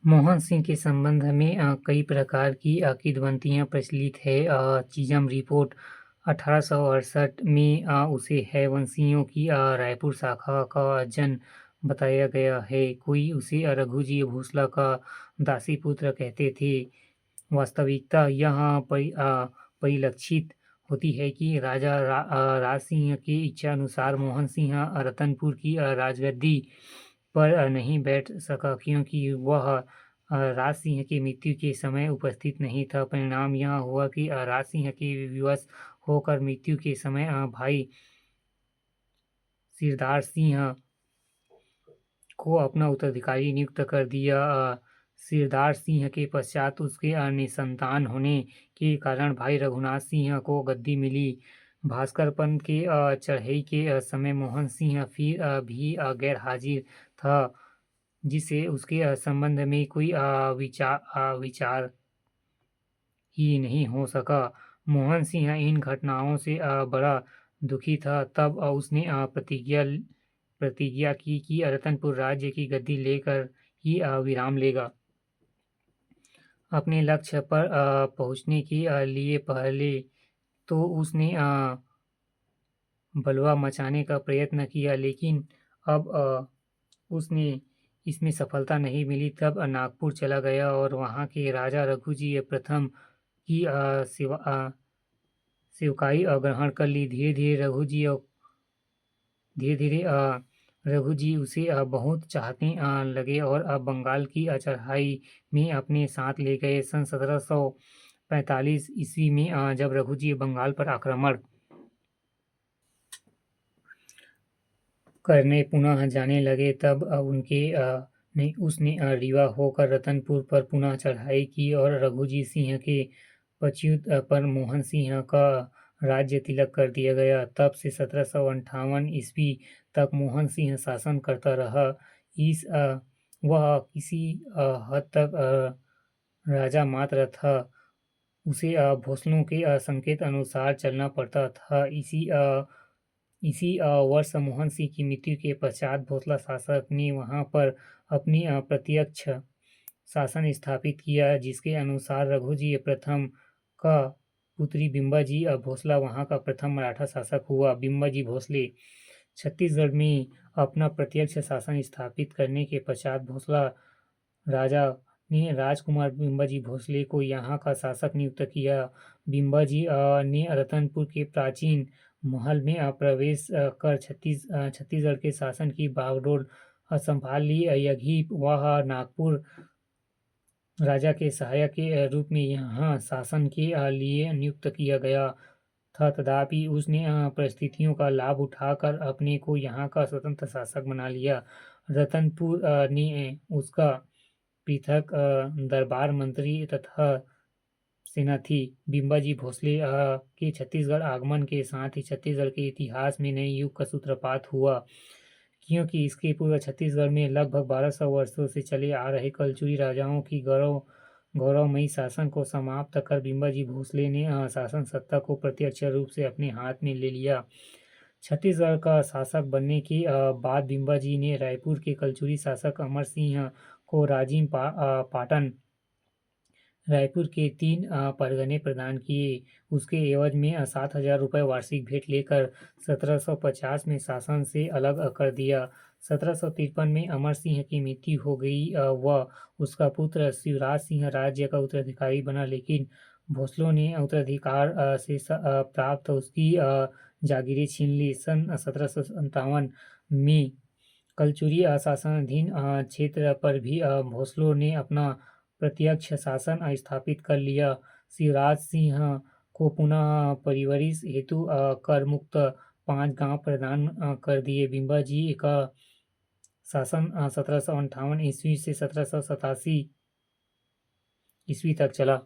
मोहन सिंह के संबंध में कई प्रकार की किंवदंतियाँ प्रचलित है। चीजम रिपोर्ट 1868 में उसे हैवंशियों की रायपुर शाखा का जन बताया गया है। कोई उसे रघुजी भोसला का दासी पुत्र कहते थे। वास्तविकता यह परिलक्षित होती है कि राज सिंह की इच्छा अनुसार मोहन सिंह रतनपुर की राजगद्दी पर नहीं बैठ सका, क्योंकि वह राज सिंह की मृत्यु के समय उपस्थित नहीं था। परिणाम यह हुआ कि राज सिंह के विवश होकर मृत्यु के समय भाई सिरदार सिंह को अपना उत्तराधिकारी नियुक्त कर दिया। सिरदार सिंह के पश्चात उसके निसंतान होने के कारण भाई रघुनाथ सिंह को गद्दी मिली। भास्कर पंत के चढ़ाई के समय मोहन सिंह फिर भी गैर हाजिर था, जिससे उसके संबंध में कोई विचार ही नहीं हो सका। मोहन सिंह इन घटनाओं से बड़ा दुखी था। तब उसने प्रतिज्ञा की कि रतनपुर राज्य की गद्दी लेकर ही विराम लेगा। अपने लक्ष्य पर पहुंचने के लिए पहले तो उसने बलवा मचाने का प्रयत्न किया, लेकिन अब उसने इसमें सफलता नहीं मिली। तब नागपुर चला गया और वहाँ के राजा रघुजी प्रथम की सेवकाई ग्रहण कर ली। धीरे धीरे रघु जी उसे बहुत चाहने लगे और बंगाल की चढ़ाई में अपने साथ ले गए। सन 1745 ईस्वी में जब रघु जी बंगाल पर आक्रमण करने पुनः जाने लगे, तब उसने रीवा होकर रतनपुर पर पुनः चढ़ाई की और रघुजी सिंह के पछयुत पर मोहन सिंह का राज्य तिलक कर दिया गया। तब से 1758 ईस्वी तक मोहन सिंह शासन करता रहा। वह किसी हद तक राजा मात्र था। उसे भोसलों के संकेत अनुसार चलना पड़ता था। इसी वर्ष मोहन सिंह की मृत्यु के पश्चात भोसला शासक ने वहां पर अपनी प्रत्यक्ष शासन स्थापित किया, जिसके अनुसार रघुजी प्रथम का पुत्री बिम्बाजी भोसला वहां का प्रथम मराठा शासक हुआ। बिम्बाजी भोसले छत्तीसगढ़ में अपना प्रत्यक्ष शासन स्थापित करने के पश्चात भोसला राजा ने राजकुमार बिम्बाजी भोसले को यहाँ का शासक नियुक्त किया। बिम्बाजी ने रतनपुर के प्राचीन महल में प्रवेश कर छत्तीसगढ़ के शासन की बागडोर संभाल ली। यही वह नागपुर राजा के सहायक के रूप में यहाँ शासन के लिए नियुक्त किया गया था। तथापि उसने परिस्थितियों का लाभ उठाकर अपने को यहाँ का स्वतंत्र शासक बना लिया। रतनपुर ने उसका पृथक दरबार मंत्री तथा सेना थी। बिम्बाजी भोसले के छत्तीसगढ़ आगमन के साथ ही छत्तीसगढ़ के इतिहास में नए युग का सूत्रपात हुआ, क्योंकि इसके पूर्व छत्तीसगढ़ में लगभग 1200 वर्षों से चले आ रहे कलचुरी राजाओं की गौरवमयी शासन को समाप्त कर बिम्बाजी भोसले ने शासन सत्ता को प्रत्यक्ष रूप से अपने हाथ में ले लिया। छत्तीसगढ़ का शासक बनने के बाद बिम्बाजी ने रायपुर के कलचुरी शासक अमर सिंह को राजिम पाटन रायपुर के 3 परगने प्रदान किए। उसके एवज में 7,000 रुपये वार्षिक भेंट लेकर 1750 में शासन से अलग कर दिया। 1753 में अमर सिंह की मृत्यु हो गई व उसका पुत्र शिवराज सिंह राज्य का उत्तराधिकारी बना, लेकिन भोसलों ने उत्तराधिकार से प्राप्त उसकी जागीरें छीन ली। सन 1757 में कलचुरी शासनाधीन क्षेत्र पर भी भोसलों ने अपना प्रत्यक्ष शासन स्थापित कर लिया। शिवराज सिंह को पुनः परिवरिश हेतु कर मुक्त 5 गांव प्रदान कर दिए। बिम्बाजी का शासन 1758 ईस्वी से 1787 ईस्वी तक चला।